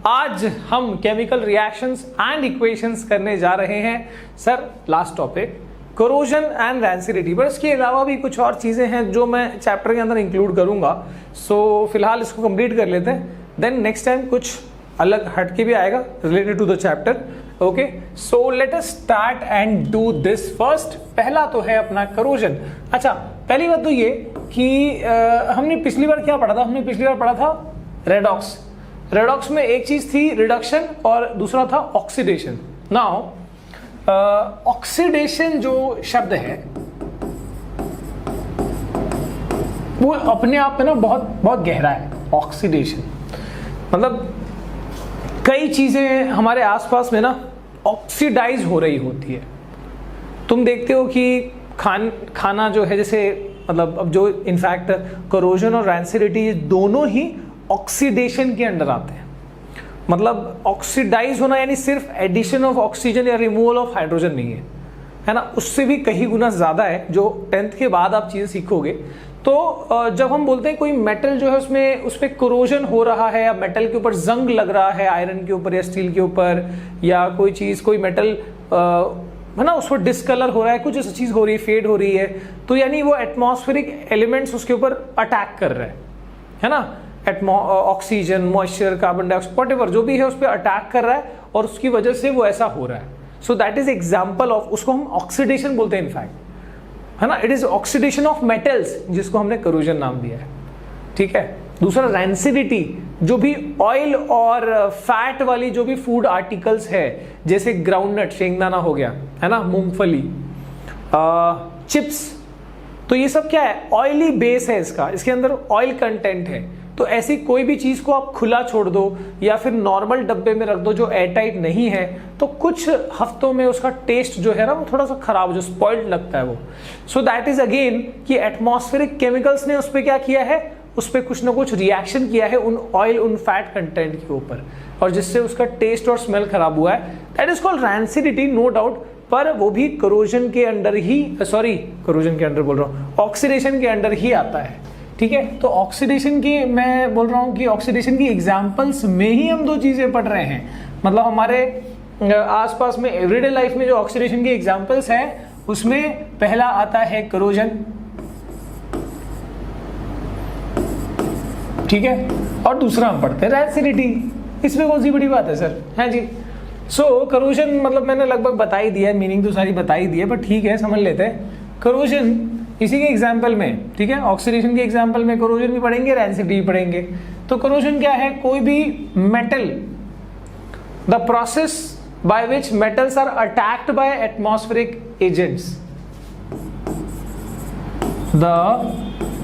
आज हम chemical reactions and equations करने जा रहे हैं sir. Last topic corrosion and rancidity, पर इसके अलावा भी कुछ और चीजें हैं जो मैं चैप्टर के अंदर इंक्लूड करूंगा। सो फिलहाल इसको कंप्लीट कर लेते हैं, देन नेक्स्ट टाइम कुछ अलग हटके भी आएगा related to the chapter. Okay, so let us start and do this first. पहला तो है अपना कोरोजन। अच्छा, पहली बात तो ये कि हमने पिछली बार क्या पढ़ा था? हमने पिछली बार पढ़ा था रेडॉक्स। रेडॉक्स में एक चीज थी रिडक्शन और दूसरा था ऑक्सीडेशन। नाउ ऑक्सीडेशन जो शब्द है वो अपने आप में ना बहुत बहुत गहरा है। ऑक्सीडेशन मतलब कई चीजें हमारे आसपास में ना ऑक्सीडाइज हो रही होती है। तुम देखते हो कि खाना जो है, जैसे मतलब अब जो इनफैक्ट कोरोजन और रैंसिडिटी दोनों ही ऑक्सीडेशन के अंडर आते हैं। मतलब ऑक्सीडाइज होना यानी सिर्फ एडिशन ऑफ ऑक्सीजन या रिमूवल ऑफ हाइड्रोजन नहीं है ना, उससे भी कहीं गुना ज्यादा है जो 10th के बाद आप चीजें सीखोगे। तो जब हम बोलते हैं कोई मेटल जो है उस पर कोरोजन हो रहा है या मेटल के ऊपर जंग लग रहा है, आयरन के ऊपर या स्टील के ऊपर, या कोई चीज कोई मेटल है ना उस पर डिस्कलर हो रहा है, कुछ ऐसी चीज हो रही है, फेड हो रही है, तो यानी वो एटमॉस्फेरिक एलिमेंट्स उसके ऊपर अटैक कर रहे हैं, है ना। Oxygen, moisture, carbon dioxide, whatever जो भी है उस पर अटैक कर रहा है और उसकी वजह से वो ऐसा हो रहा है। So that is example of, उसको हम ऑक्सीडेशन बोलते हैं इनफैक्ट, है ना। It is oxidation of metals जिसको हमने कोरोजन नाम दिया है, ठीक है। दूसरा रैंसिडिटी, जो भी ऑयल और फैट वाली जो भी फूड आर्टिकल्स है, जैसे ग्राउंडनट, शेंगदाना हो गया, है ना, मूंगफली, चिप्स, तो ये सब क्या है? ऑयली बेस है इसका, इसके अंदर ऑयल कंटेंट है। तो ऐसी कोई भी चीज को आप खुला छोड़ दो या फिर नॉर्मल डब्बे में रख दो जो एयरटाइट नहीं है, तो कुछ हफ्तों में उसका टेस्ट जो है ना वो थोड़ा सा खराब, जो स्पॉइल्ड लगता है वो। सो दैट इज अगेन कि एटमॉस्फेरिक केमिकल्स ने उस पर क्या किया है, उस पर कुछ ना कुछ रिएक्शन किया है उन ऑयल, उन फैट कंटेंट के ऊपर, और जिससे उसका टेस्ट और स्मेल खराब हुआ है। That is called rancidity, no doubt. पर वो भी कोरोजन के अंडर ही, सॉरी कोरोजन के अंडर बोल रहा हूँ, ऑक्सीडेशन के अंडर ही आता है, ठीक है। तो ऑक्सीडेशन की मैं बोल रहा हूँ कि ऑक्सीडेशन की एग्जांपल्स में ही हम दो चीजें पढ़ रहे हैं। मतलब हमारे आसपास में एवरीडे लाइफ में जो ऑक्सीडेशन की एग्जांपल्स हैं उसमें पहला आता है कोरोजन, ठीक है, और दूसरा हम पढ़ते हैं रैंसिडिटी। इसमें कौन सी बड़ी बात है सर? है जी। सो कोरोजन मतलब मैंने लगभग बता ही दिया है, मीनिंग तो सारी बता ही दी है, पर ठीक है समझ लेते हैं। कोरोजन इसी के एग्जाम्पल में, ठीक है, ऑक्सीडेशन के एग्जाम्पल में कोरोजन भी पढ़ेंगे, रैंसिडिटी भी पढ़ेंगे। तो कोरोजन क्या है? कोई भी metal, the process by which metals are attacked by atmospheric agents, the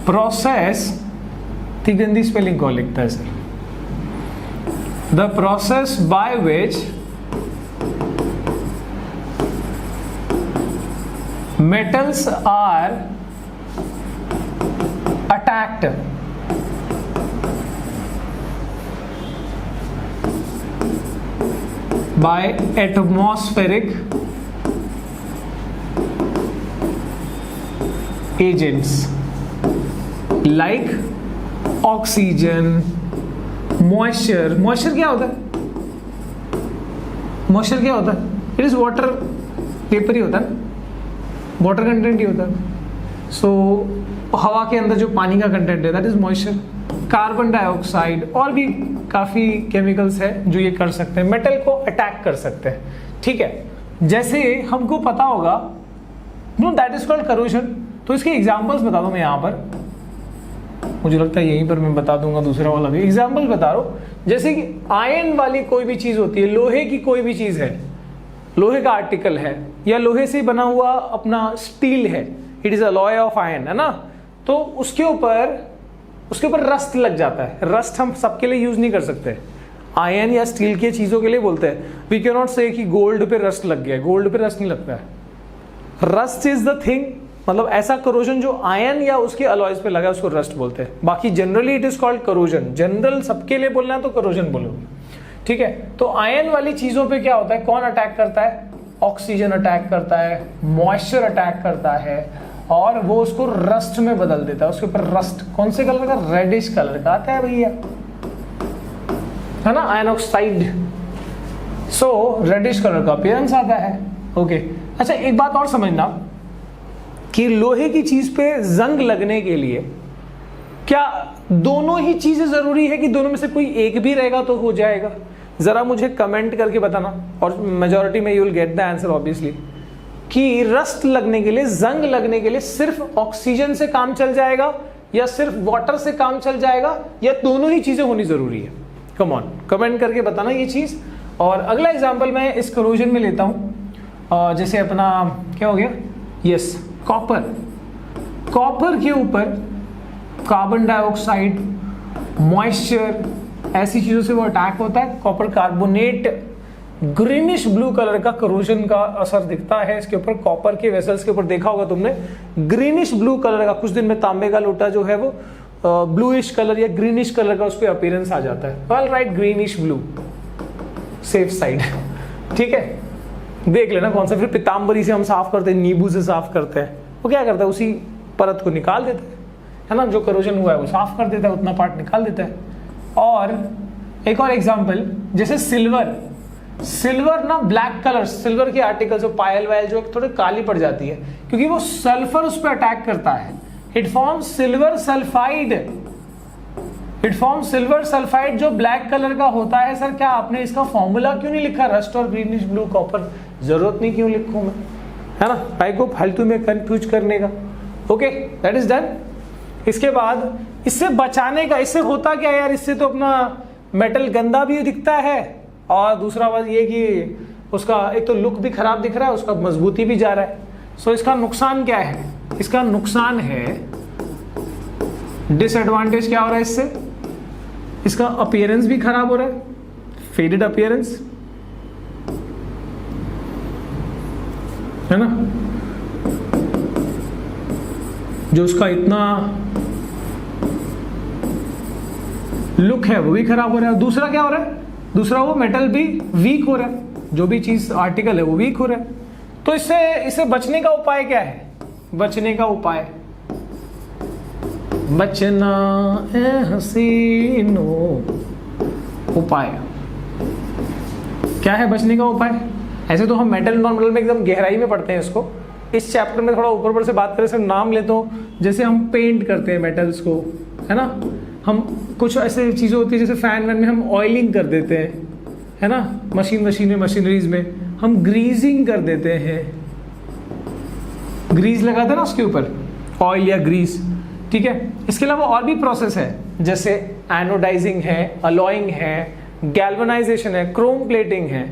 process, इतनी गंदी स्पेलिंग कौन लिखता है sir? The process by which metals are attacked by atmospheric agents like oxygen, moisture। moisture क्या होता है? moisture क्या होता है? it is water, पेपर ही होता है, वाटर कंटेंट ही होता है। सो हवा के अंदर जो पानी का कंटेंट है that is moisture. Carbon dioxide और भी काफी केमिकल्स है जो ये कर सकते हैं, मेटल को अटैक कर सकते हैं, ठीक है। जैसे हमको पता होगा know that is called corrosion. तो इसके एग्जांपल्स बता दूं मैं यहाँ पर, मुझे लगता है यहीं पर मैं बता दूंगा दूसरा वाला भी एग्जाम्पल बता रहा हूँ। जैसे कि आयन वाली कोई भी चीज होती है, लोहे की कोई भी चीज है, लोहे का आर्टिकल है या लोहे से बना हुआ अपना स्टील है, it is alloy of ion, है ना। तो उसके ऊपर रस्ट लग जाता है। रस्ट हम सबके लिए यूज नहीं कर सकते, आयन या स्टील के चीजों के लिए बोलते हैं। वी कैन नॉट से कि गोल्ड पे रस्ट लग गया, गोल्ड पे रस्ट नहीं लगता है। रस्ट इज द थिंग, मतलब ऐसा कोरोजन जो आयन या उसके अलॉयज पे लगा है उसको रस्ट बोलते हैं। बाकी generally it is called corrosion. General सबके लिए बोलना है तो कोरोजन बोलोगे, ठीक है। तो आयन वाली चीजों पे क्या होता है? कौन अटैक करता है? ऑक्सीजन अटैक करता है, मॉइस्चर अटैक करता है, और वो उसको रस्ट में बदल देता है। उसके ऊपर रस्ट कौन से कलर का? रेडिश कलर का आता है भैया, है ना, आयन ऑक्साइड, सो रेडिश कलर का अपीयरेंस आता है। ओके अच्छा, एक बात और समझना कि लोहे की चीज पे जंग लगने के लिए क्या दोनों ही चीजें जरूरी है कि दोनों में से कोई एक भी रहेगा तो हो जाएगा? जरा मुझे कमेंट करके बताना, और मेजॉरिटी में you will get the answer obviously, कि रस्ट लगने के लिए, जंग लगने के लिए सिर्फ ऑक्सीजन से काम चल जाएगा या सिर्फ वाटर से काम चल जाएगा, या दोनों ही चीजें होनी जरूरी है? कम ऑन, कमेंट करके बताना ये चीज। और अगला एग्जांपल मैं इस करोजन में लेता हूं, जैसे अपना क्या हो गया, यस कॉपर। कॉपर के ऊपर कार्बन डाइऑक्साइड, मॉइस्चर, ऐसी चीजों से वो अटैक होता है। Copper carbonate greenish blue colour का करोजन का असर दिखता है इसके ऊपर। कॉपर के वेसल्स के ऊपर देखा होगा तुमने, ग्रीनिश ब्लू कलर का, कुछ दिन में तांबे का लोटा जो है वो ब्लूइश कलर या ग्रीनिश कलर का उस पर अपीयरेंस आ जाता है। All right, greenish blue, safe side. ठीक है, देख लेना कौन सा। फिर पीताम्बरी से हम साफ करते हैं, नींबू से साफ करते हैं, वो क्या करता है, उसी परत को निकाल देता है ना, जो करोजन हुआ है वो साफ कर देता है, उतना पार्ट निकाल देता है। और एक और एग्जांपल, जैसे सिल्वर। सिल्वर ना ब्लैक कलर, सिल्वर के आर्टिकल्स, जो पायल वायल जो थोड़ी काली पड़ जाती है क्योंकि वो सल्फर उस पर अटैक करता है। It forms silver sulphide, it forms silver sulphide जो ब्लैक कलर का होता है। सर क्या आपने इसका फॉर्मूला क्यों नहीं लिखा, रस्ट और ग्रीनिश ब्लू कॉपर? जरूरत नहीं, क्यों लिखूं मैं, है ना, भाई को फालतू में कंफ्यूज करने का। Okay that is done. इसके बाद इससे बचाने का, इससे होता क्या यार, इससे तो अपना मेटल गंदा भी दिखता है, और दूसरा बात ये कि उसका एक तो लुक भी खराब दिख रहा है, उसका मजबूती भी जा रहा है। सो इसका नुकसान क्या है? इसका नुकसान है, डिसएडवांटेज क्या हो रहा है इससे, इसका अपीयरेंस भी खराब हो रहा है, फेडेड अपीयरेंस, है ना, जो उसका इतना लुक है वो भी खराब हो रहा है। दूसरा क्या हो रहा है, दूसरा वो मेटल भी वीक हो रहा है, जो भी चीज आर्टिकल है वो वीक हो रहा है। तो इससे बचने का उपाय क्या है? बचने का उपाय, बचना है हसीनो, उपाय क्या है बचने का उपाय? ऐसे तो हम मेटल नॉन मेटल में एकदम गहराई में पढ़ते हैं इसको, इस चैप्टर में थोड़ा ऊपर से बात करें, सिर्फ नाम लेता हूँ। जैसे हम पेंट करते हैं मेटल्स को, है ना, हम कुछ ऐसे चीज़ें होती है जैसे फैन वैन में हम ऑयलिंग कर देते हैं, है ना, मशीनरीज में हम ग्रीजिंग कर देते हैं, ग्रीस लगाते हैं ना उसके ऊपर, ऑयल या ग्रीस, ठीक है। इसके अलावा और भी प्रोसेस है, जैसे एनोडाइजिंग है, अलॉइंग है, गैल्वेनाइजेशन है, क्रोम प्लेटिंग है।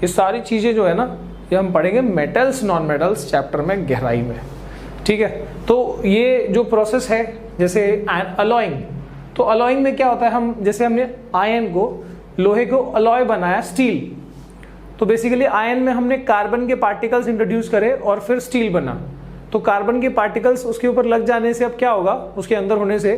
ये सारी चीज़ें जो है ना, ये हम पढ़ेंगे मेटल्स नॉन मेटल्स चैप्टर में गहराई में, ठीक है। तो ये जो प्रोसेस है, जैसे अलॉइंग, तो अलॉइंग में क्या होता है, हम जैसे हमने आयन को, लोहे को अलॉय बनाया स्टील, तो बेसिकली आयन में हमने कार्बन के पार्टिकल्स इंट्रोड्यूस करे और फिर स्टील बना। तो कार्बन के पार्टिकल्स उसके ऊपर लग जाने से अब क्या होगा, उसके अंदर होने से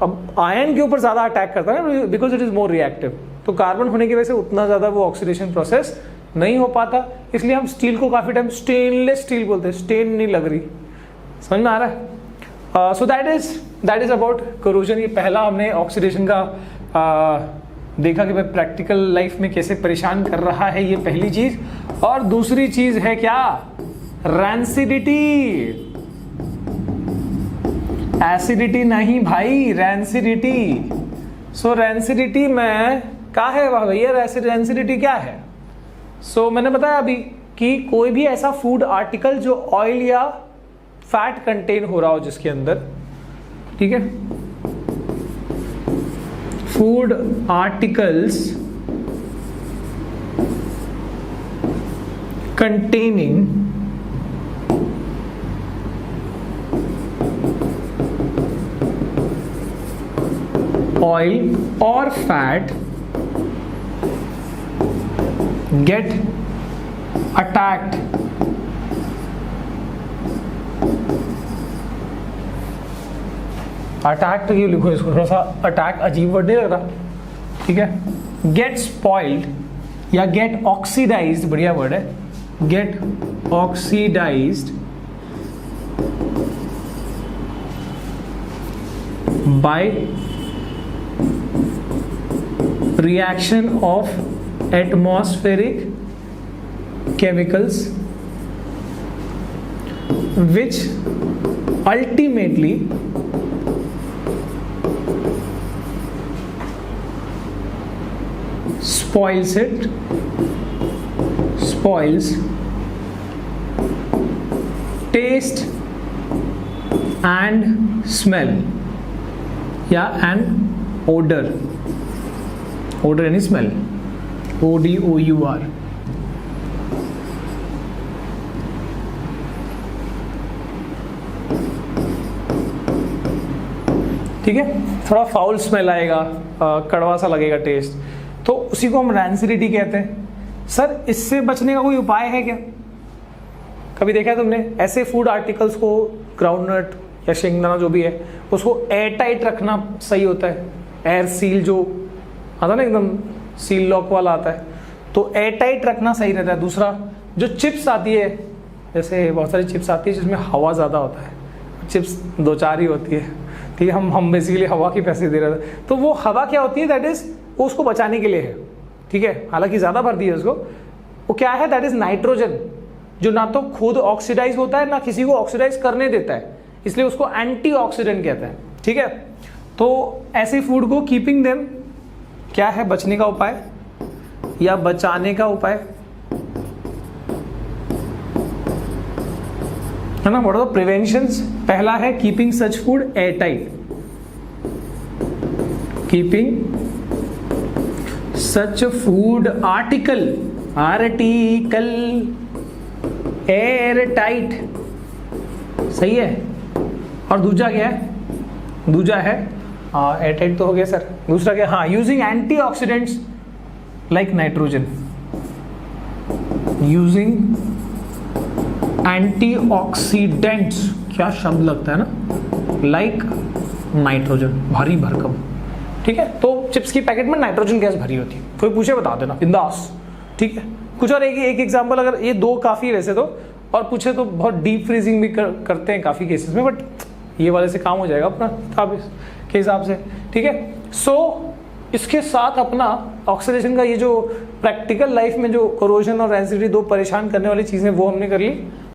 अब आयन के ऊपर ज्यादा अटैक करता है ना, because it is more reactive. तो कार्बन होने की वजह से उतना ज्यादा वो ऑक्सीडेशन प्रोसेस नहीं हो पाता, इसलिए हम स्टील को काफी टाइम स्टेनलेस स्टील बोलते हैं, स्टेन नहीं लग रही, समझ में आ रहा है। So that is about corrosion. ये पहला हमने ऑक्सीडेशन का देखा कि भाई प्रैक्टिकल लाइफ में कैसे परेशान कर रहा है, ये पहली चीज। और दूसरी चीज है क्या, रैंसिडिटी, एसिडिटी नहीं भाई, रैंसिडिटी। सो रैंसिडिटी में क्या है भैया, रैंसिडिटी क्या है? सो मैंने बताया अभी कि कोई भी ऐसा फूड आर्टिकल जो ऑयल या फैट कंटेन हो रहा हो जिसके अंदर, ठीक है, food articles containing oil or fat get attacked attack तो ये लिखो, इसको थोड़ा सा अटैक अजीब वर्ड नहीं लग रहा, ठीक है। गेट स्पॉइल्ड या गेट ऑक्सीडाइज्ड, बढ़िया वर्ड है, get oxidised by reaction of atmospheric chemicals which ultimately spoils taste and smell या and odor यानी smell, ODOUR. ठीक है, थोड़ा फाउल स्मेल आएगा, कड़वा सा लगेगा टेस्ट, तो उसी को हम रैंसिडिटी कहते हैं. सर इससे बचने का कोई उपाय है क्या? कभी देखा है तुमने ऐसे फूड आर्टिकल्स को, ग्राउंडनट या शेंगदाना जो भी है, उसको एयर टाइट रखना सही होता है. एयर सील जो आता है ना, एकदम सील लॉक वाला आता है, तो एयर टाइट रखना सही रहता है. दूसरा, जो चिप्स आती है, जैसे बहुत सारी चिप्स आती है जिसमें हवा ज़्यादा होता है, चिप्स 2-4 ही होती है, ठीक है, हम बेसिकली हवा के पैसे दे रहे थे, तो वो हवा क्या होती है, दैट इज वो उसको बचाने के लिए है. ठीक है, हालांकि ज़्यादा भर दी है उसको. वो क्या है, दैट इज नाइट्रोजन, जो ना तो खुद ऑक्सीडाइज होता है ना किसी को ऑक्सीडाइज करने देता है, इसलिए उसको एंटीऑक्सीडेंट कहते हैं. ठीक है, तो ऐसे फूड को कीपिंग देम क्या है बचने का उपाय या बचाने का उपाय, है ना. What are the preventions? पहला है keeping such food airtight, keeping such food article airtight, सही है. और दूसरा क्या है? दूसरा है एयर टाइट तो हो गया सर. दूसरा क्या? हाँ, using antioxidants like nitrogen, using antioxidants, क्या शब्द लगता है ना, लाइक नाइट्रोजन, भारी भरकम. ठीक है, तो चिप्स की पैकेट में नाइट्रोजन गैस भरी होती है, कोई पूछे बता देना बिंदास. ठीक है, कुछ और एक एग्जांपल, अगर ये 2 काफ़ी है वैसे तो, और पूछे तो बहुत डीप फ्रीजिंग भी करते हैं काफ़ी केसेस में, बट ये वाले से काम हो जाएगा अपना के हिसाब से. ठीक है, सो इसके साथ अपना ऑक्सीडेशन का ये जो प्रैक्टिकल लाइफ में जो कोरोजन और रैंसिडिटी 2 परेशान करने वाली चीज़ें वो हमने कर ली.